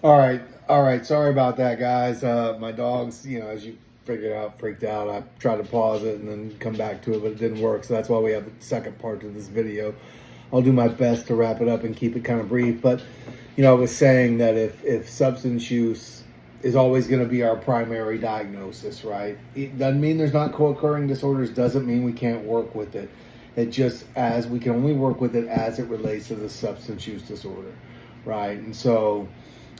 All right. Sorry about that, guys. My dogs, as you figured out, freaked out. I tried to pause it and then come back to it, but it didn't work. So that's why we have the second part to this video. I'll do my best to wrap it up and keep it kind of brief. But, I was saying that if substance use is always going to be our primary diagnosis, right? It doesn't mean there's not co-occurring disorders. Doesn't mean we can't work with it. It just as we can only work with it as it relates to the substance use disorder, right? And so,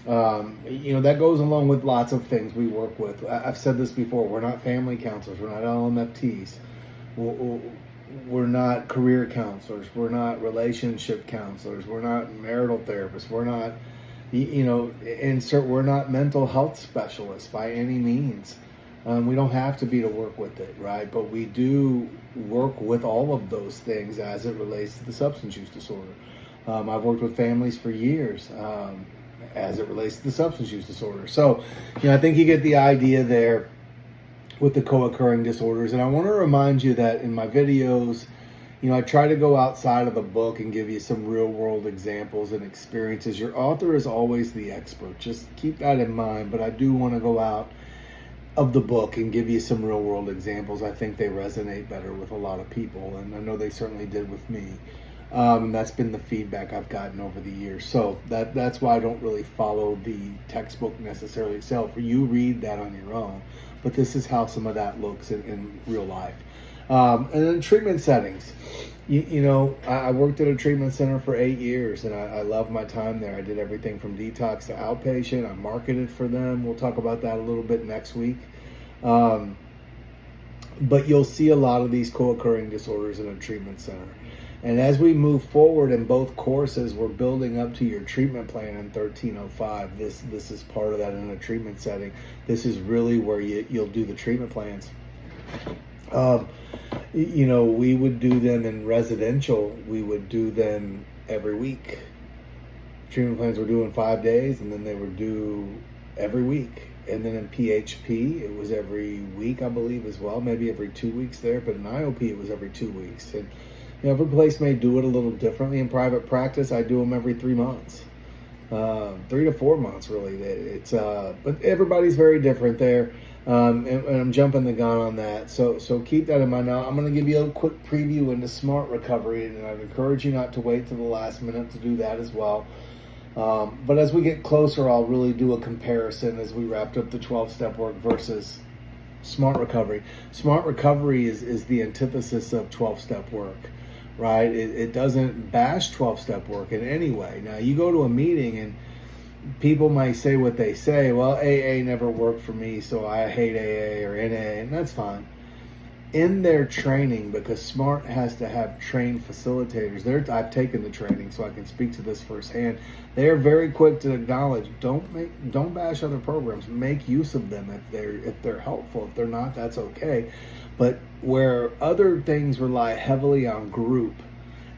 that goes along with lots of things we work with. I've said this before. We're not family counselors. We're not LMFTs. We're not career counselors. We're not relationship counselors. We're not marital therapists. We're not, we're not mental health specialists by any means. We don't have to be to work with it, right? But we do work with all of those things as it relates to the substance use disorder. I've worked with families for years as it relates to the substance use disorder. So, I think you get the idea there with the co-occurring disorders. And I want to remind you that in my videos, I try to go outside of the book and give you some real world examples and experiences. Your author is always the expert. Just keep that in mind. But I do want to go out of the book and give you some real world examples. I think they resonate better with a lot of people. And I know they certainly did with me. And that's been the feedback I've gotten over the years. So that's why I don't really follow the textbook necessarily itself. You read that on your own. But this is how some of that looks in real life. And then treatment settings. I worked at a treatment center for 8 years, and I loved my time there. I did everything from detox to outpatient. I marketed for them. We'll talk about that a little bit next week. But you'll see a lot of these co-occurring disorders in a treatment center. And as we move forward in both courses, we're building up to your treatment plan in 1305. This is part of that in a treatment setting. This is really where you'll do the treatment plans. We would do them in residential. We would do them every week. Treatment plans were due in 5 days, and then they were due every week. And then in PHP, it was every week, I believe, as well. Maybe every 2 weeks there. But in IOP, it was every 2 weeks. And every place may do it a little differently. In private practice, I do them every 3 months, 3 to 4 months, really. It's but everybody's very different there, and I'm jumping the gun on that. So keep that in mind. Now, I'm going to give you a quick preview into Smart Recovery, and I'd encourage you not to wait till the last minute to do that as well. But as we get closer, I'll really do a comparison as we wrapped up the 12-step work versus Smart Recovery. Smart Recovery is the antithesis of 12-step work. Right? It doesn't bash 12-step work in any way. Now, you go to a meeting and people might say what they say. Well, AA never worked for me, so I hate AA or NA, and that's fine. In their training, because SMART has to have trained facilitators. I've taken the training, so I can speak to this firsthand. They are very quick to acknowledge, don't bash other programs. Make use of them if they're helpful. If they're not, that's okay. But where other things rely heavily on group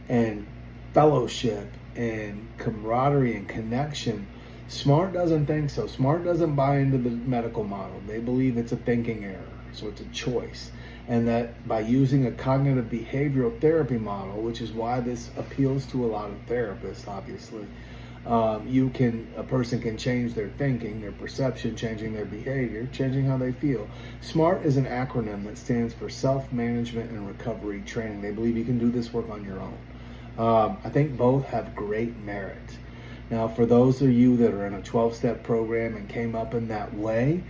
and fellowship and camaraderie and connection, SMART doesn't think so. SMART doesn't buy into the medical model. They believe it's a thinking error, so it's a choice. And that by using a cognitive behavioral therapy model, which is why this appeals to a lot of therapists, obviously, a person can change their thinking, their perception, changing their behavior, changing how they feel. SMART is an acronym that stands for Self-Management and Recovery Training. They believe you can do this work on your own. I think both have great merit. Now, for those of you that are in a 12-step program and came up in that way,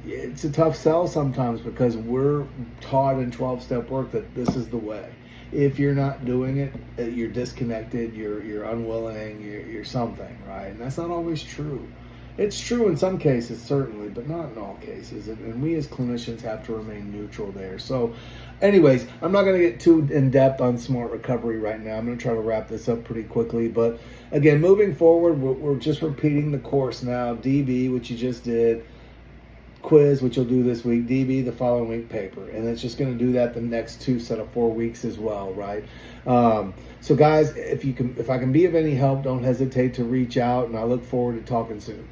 it's a tough sell sometimes because we're taught in 12-step work that this is the way. If you're not doing it, you're disconnected, you're unwilling, you're something, right? And that's not always true. It's true in some cases, certainly, but not in all cases. And we as clinicians have to remain neutral there. So anyways, I'm not going to get too in-depth on Smart Recovery right now. I'm going to try to wrap this up pretty quickly. But again, moving forward, we're just repeating the course now. DB, which you just did. Quiz, which you'll do this week, DB the following week, paper, and it's just going to do that the next 2 set of 4 weeks as well, right? So guys, if I can be of any help, don't hesitate to reach out, and I look forward to talking soon.